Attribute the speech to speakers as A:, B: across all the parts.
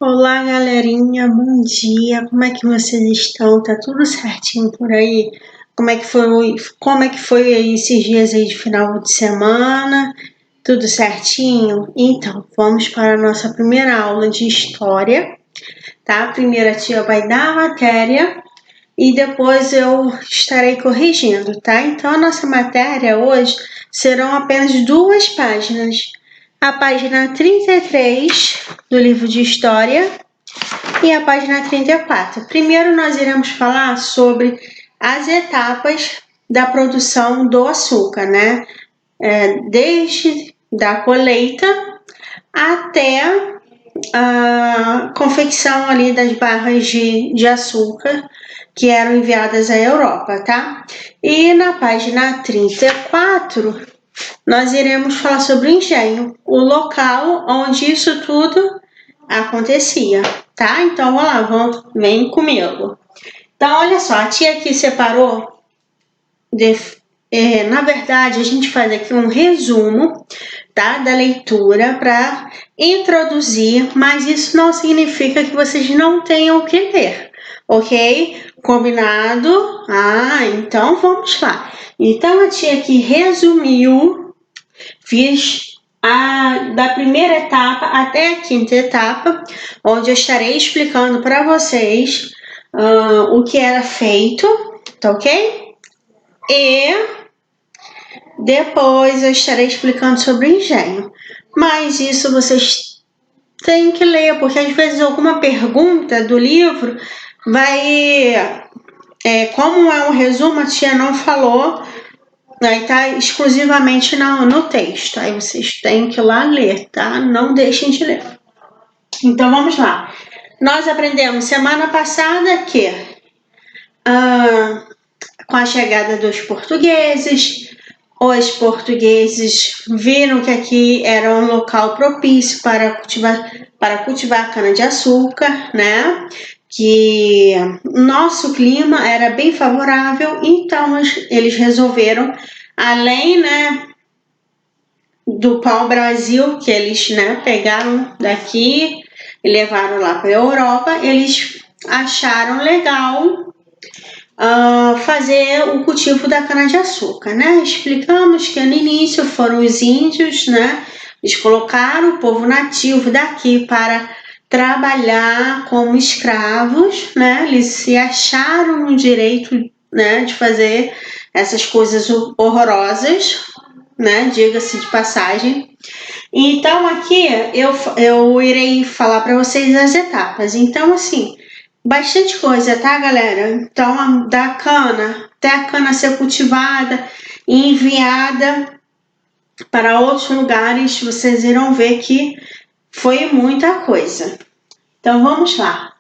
A: Olá, galerinha, bom dia. Como é que vocês estão? Tá tudo certinho por aí? Como é que foi aí esses dias aí de final de semana? Tudo certinho? Então, vamos para a nossa primeira aula de história, tá? Primeiro a tia vai dar a matéria e depois eu estarei corrigindo, tá? Então, a nossa matéria hoje serão apenas 2 páginas. A página 33 do livro de história e a página 34. Primeiro nós iremos falar sobre as etapas da produção do açúcar, né? Desde da colheita até a confecção ali das barras de açúcar que eram enviadas à Europa, tá? E na página 34 nós iremos falar sobre o engenho, o local onde isso tudo acontecia, tá? Então, vamos lá, vem comigo. Então, olha só, a tia aqui separou, na verdade, a gente faz aqui um resumo, tá? Da leitura para introduzir, mas isso não significa que vocês não tenham que ler, ok? Combinado? Então vamos lá. Então, a tia aqui resumiu, fiz da primeira etapa até a quinta etapa, onde eu estarei explicando para vocês o que era feito, tá ok? E depois eu estarei explicando sobre o engenho. Mas isso vocês têm que ler, porque às vezes alguma pergunta do livro vai... como é um resumo, a tia não falou, aí tá exclusivamente no texto. Aí vocês têm que ir lá ler, tá? Não deixem de ler. Então vamos lá. Nós aprendemos semana passada que com a chegada dos portugueses, os portugueses viram que aqui era um local propício para cultivar cana-de-açúcar, né? Que nosso clima era bem favorável, então eles resolveram, além, né, do pau-brasil que eles, né, pegaram daqui e levaram lá para a Europa, eles acharam legal fazer o cultivo da cana-de-açúcar, né? Explicamos que no início foram os índios, né? Eles colocaram o povo nativo daqui para trabalhar como escravos, né? Eles se acharam no direito, né, de fazer essas coisas horrorosas, né? Diga-se de passagem. Então aqui eu irei falar para vocês as etapas. Então, assim, bastante coisa, tá, galera? Então, da cana, até a cana ser cultivada e enviada para outros lugares, vocês irão ver que foi muita coisa. Então, vamos lá.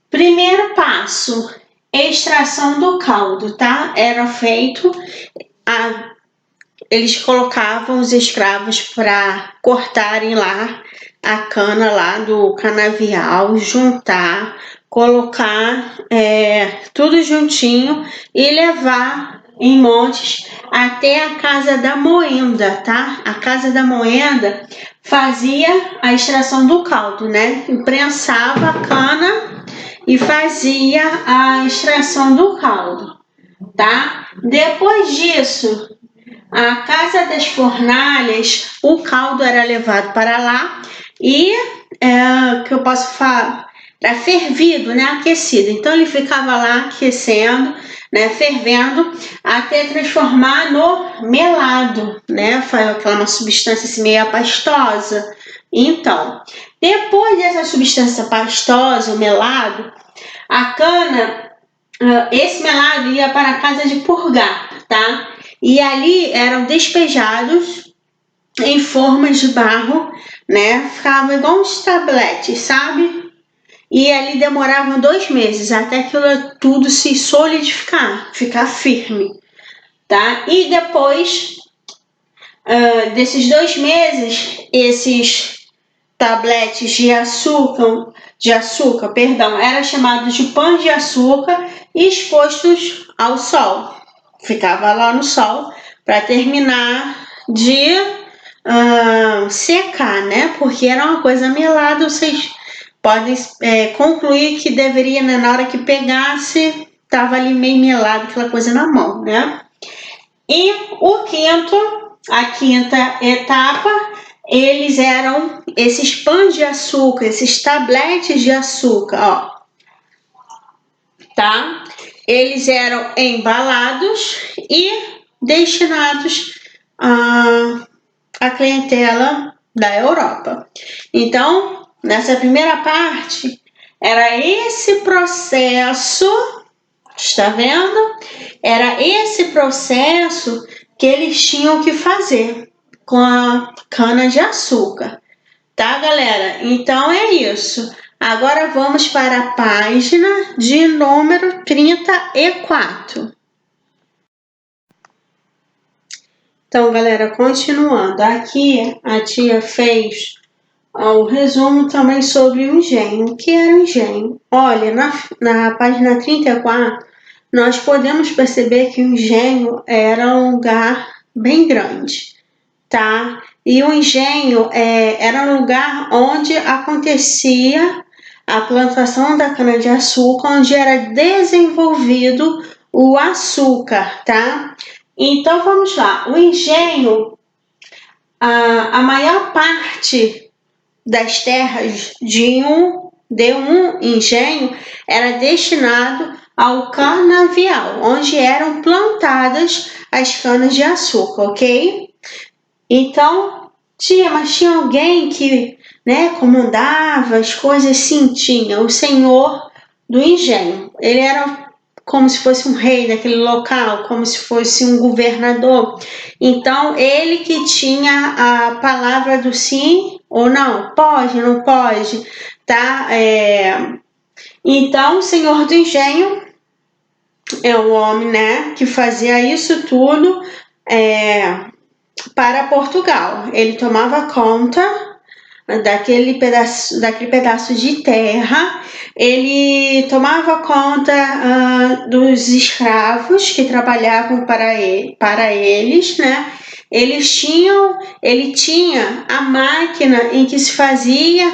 A: Primeiro passo, extração do caldo, tá? Era feito, eles colocavam os escravos para cortarem lá a cana lá do canavial, juntar, colocar tudo juntinho e levar em montes até a casa da moenda, tá? A casa da moenda fazia a extração do caldo, né? Imprensava a cana e fazia a extração do caldo, tá? Depois disso, a casa das fornalhas, o caldo era levado para lá e que eu posso falar, era fervido, né, aquecido. Então ele ficava lá aquecendo, né, fervendo até transformar no melado, né, foi uma substância assim, meio pastosa. Então, depois dessa substância pastosa, o melado, a cana, esse melado ia para a casa de purgar, tá? E ali eram despejados em formas de barro, né? Ficava igual uns tabletes, sabe? E ali demoravam 2 meses até aquilo tudo se solidificar, ficar firme, tá? E depois desses 2 meses, esses tabletes de açúcar, eram chamados de pães de açúcar e expostos ao sol. Ficava lá no sol para terminar de secar, né? Porque era uma coisa melada, vocês podem concluir que deveria, né, na hora que pegasse, estava ali meio melado, aquela coisa na mão, né? E a quinta etapa, eles eram esses pães de açúcar, esses tabletes de açúcar, ó, tá? Eles eram embalados e destinados à clientela da Europa. Então, nessa primeira parte, era esse processo, está vendo? Era esse processo que eles tinham que fazer com a cana-de-açúcar, tá, galera? Então é isso. Agora vamos para a página de número 34. Então, galera, continuando. Aqui a tia fez o resumo também sobre o engenho. O que era o engenho? Olha, na página 34, nós podemos perceber que o engenho era um lugar bem grande, tá? E o engenho era um lugar onde acontecia a plantação da cana-de-açúcar, onde era desenvolvido o açúcar, tá? Então, vamos lá. O engenho, a maior parte das terras de um engenho era destinado ao canavial, onde eram plantadas as canas de açúcar, ok? Então, mas tinha alguém que, né, comandava as coisas, sim, tinha o senhor do engenho. Ele era como se fosse um rei daquele local, como se fosse um governador. Então, ele que tinha a palavra do sim ou não, pode, não pode, tá? Então, o senhor do engenho é um homem, né, que fazia isso tudo para Portugal. Ele tomava conta daquele pedaço de terra, ele tomava conta dos escravos que trabalhavam para eles, né? Ele tinha a máquina em que se fazia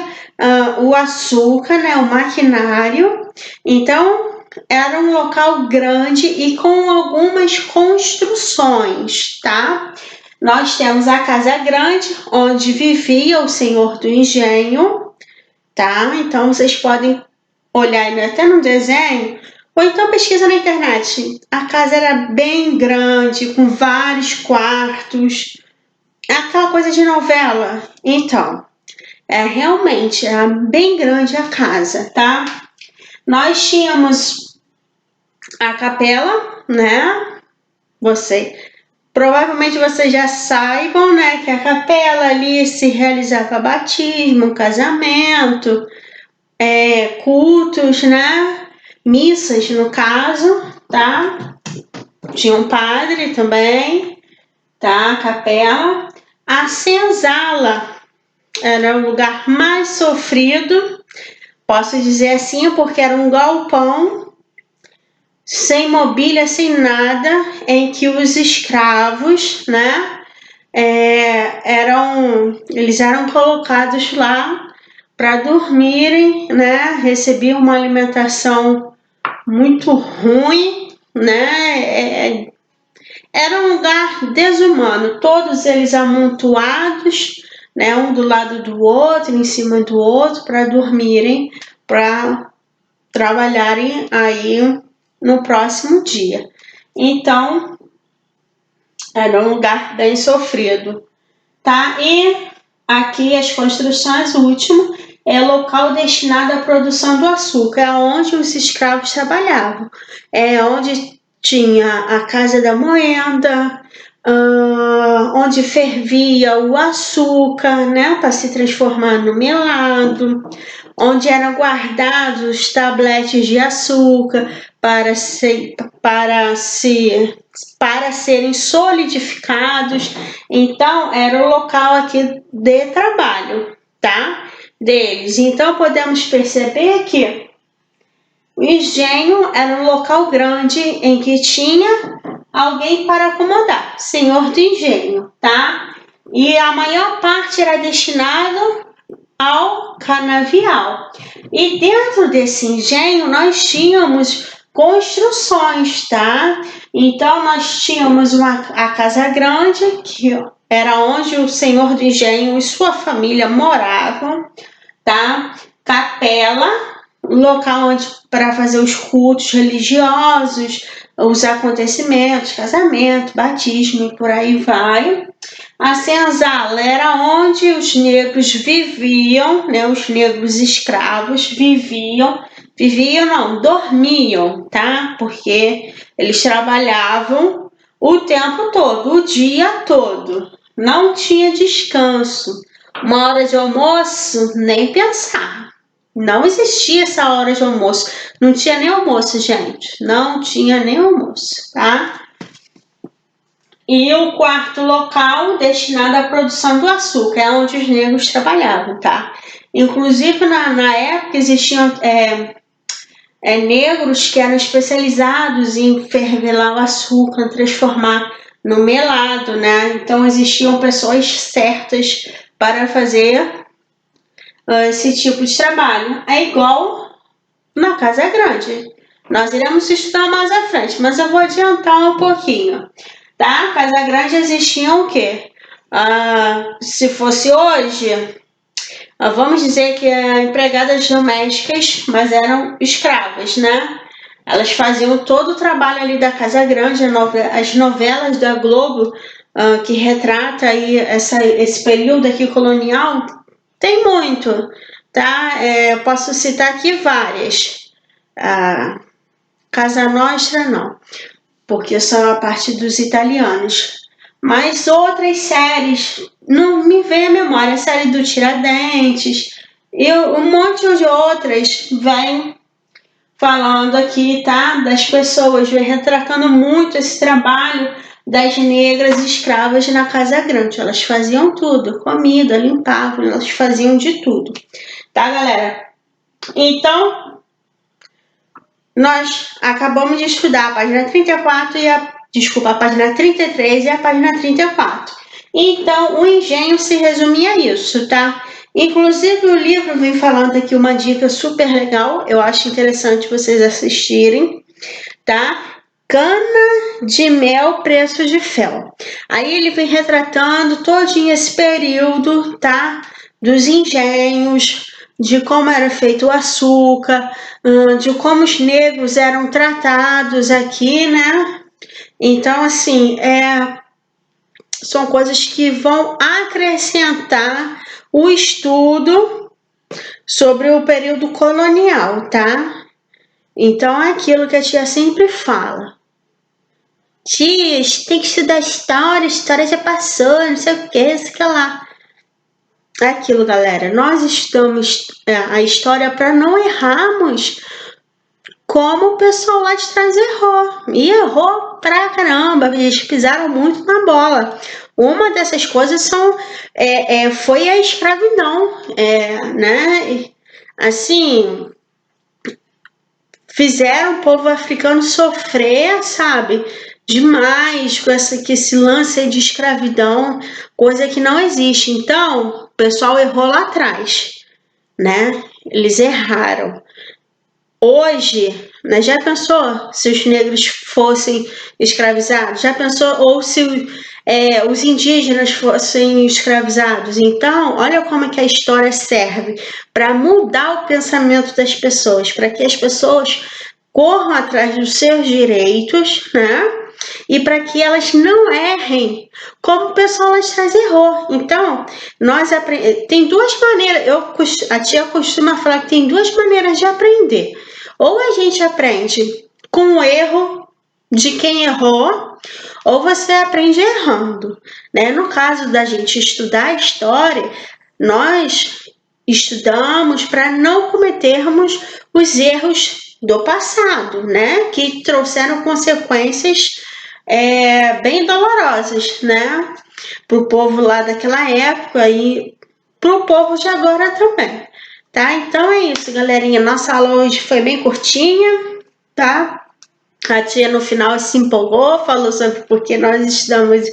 A: o açúcar, né? O maquinário. Então, era um local grande e com algumas construções, tá? Nós temos a casa grande, onde vivia o senhor do engenho, tá? Então, vocês podem olhar até no desenho, ou então pesquisa na internet. A casa era bem grande, com vários quartos, aquela coisa de novela. Então, realmente, era bem grande a casa, tá? Nós tínhamos a capela, né? Provavelmente vocês já saibam, né, que a capela ali se realizava batismo, casamento, cultos, né, missas no caso, tá? Tinha um padre também, tá? A capela. A senzala era o lugar mais sofrido, posso dizer assim, porque era um galpão sem mobília, sem nada, em que os escravos, né, eles eram colocados lá para dormirem, né, recebiam uma alimentação muito ruim, né, era um lugar desumano, todos eles amontoados, né, um do lado do outro, em cima do outro, para dormirem, para trabalharem aí no próximo dia. Então, era um lugar bem sofrido, tá? E aqui as construções, o último, é local destinado à produção do açúcar, é onde os escravos trabalhavam. É onde tinha a casa da moeda, onde fervia o açúcar, né, para se transformar no melado, onde eram guardados os tabletes de açúcar para serem solidificados. Então, era o local aqui de trabalho, tá? Deles. Então, podemos perceber que o engenho era um local grande em que tinha alguém para acomodar, senhor do engenho, tá? E a maior parte era destinado ao canavial. E dentro desse engenho nós tínhamos construções, tá? Então nós tínhamos a casa grande, que era onde o senhor do engenho e sua família moravam, tá? Capela, local onde para fazer os cultos religiosos, os acontecimentos, casamento, batismo e por aí vai. A senzala era onde os negros viviam, né? Os negros escravos dormiam, tá? Porque eles trabalhavam o tempo todo, o dia todo. Não tinha descanso. Uma hora de almoço, nem pensar. Não existia essa hora de almoço. Não tinha nem almoço, gente. Não tinha nem almoço, tá? E o quarto local destinado à produção do açúcar, é onde os negros trabalhavam, tá? Inclusive, na época, existiam negros que eram especializados em fervelar o açúcar, transformar no melado, né? Então, existiam pessoas certas para fazer esse tipo de trabalho. É igual na Casa Grande. Nós iremos estudar mais à frente, mas eu vou adiantar um pouquinho. Tá? Casa Grande existiam o quê? Se fosse hoje, vamos dizer que empregadas domésticas, mas eram escravas, né? Elas faziam todo o trabalho ali da Casa Grande, as novelas da Globo que retrata aí esse período aqui colonial, tem muito, tá? Eu posso citar aqui várias. Casa Nostra não, porque são a parte dos italianos. Mas outras séries, não me vem à memória, a série do Tiradentes, e um monte de outras vem falando aqui, tá? Das pessoas, vem retratando muito esse trabalho das negras escravas na Casa Grande. Elas faziam tudo, comida, limpavam, elas faziam de tudo. Tá, galera? Então, nós acabamos de estudar a página 34 a página 33 e a página 34. Então, o engenho se resumia a isso, tá? Inclusive, o livro vem falando aqui uma dica super legal, eu acho interessante vocês assistirem, tá? Cana de mel, preço de fel. Aí ele vem retratando todinho esse período, tá? Dos engenhos, de como era feito o açúcar, de como os negros eram tratados aqui, né? Então, assim, são coisas que vão acrescentar o estudo sobre o período colonial, tá? Então, é aquilo que a tia sempre fala. Tia, tem que estudar história já passou, não sei o que, sei lá. É aquilo, galera. Nós estudamos a história para não errarmos como o pessoal lá de trás errou. E errou pra caramba, eles pisaram muito na bola. Uma dessas coisas foi a escravidão, né? Assim, fizeram o povo africano sofrer, sabe? Demais com esse lance aí de escravidão, coisa que não existe. Então, o pessoal errou lá atrás, né? Eles erraram. Hoje, né, já pensou se os negros fossem escravizados? Já pensou? Ou se os indígenas fossem escravizados? Então, olha como é que a história serve para mudar o pensamento das pessoas, para que as pessoas corram atrás dos seus direitos, né? E para que elas não errem como o pessoal lá de trás errou. Então, tem duas maneiras, a tia costuma falar que tem duas maneiras de aprender. Ou a gente aprende com o erro de quem errou, ou você aprende errando, né? No caso da gente estudar a história, nós estudamos para não cometermos os erros do passado, né? Que trouxeram consequências bem dolorosas, né? Para o povo lá daquela época e para o povo de agora também. Tá? Então é isso, galerinha. Nossa aula hoje foi bem curtinha, tá? A tia no final se empolgou, falou sobre por que nós estudamos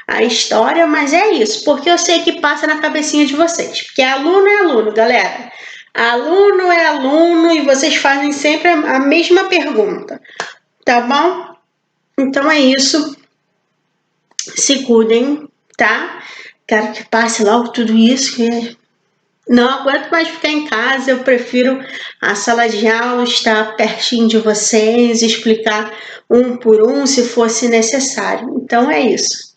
A: a história, mas é isso, porque eu sei que passa na cabecinha de vocês, porque aluno é aluno, galera. Aluno é aluno e vocês fazem sempre a mesma pergunta, tá bom? Então é isso, se cuidem, tá? Quero que passe logo tudo isso, que não aguento mais ficar em casa, eu prefiro a sala de aula, estar pertinho de vocês, explicar um por um se fosse necessário. Então é isso.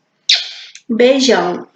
A: Beijão.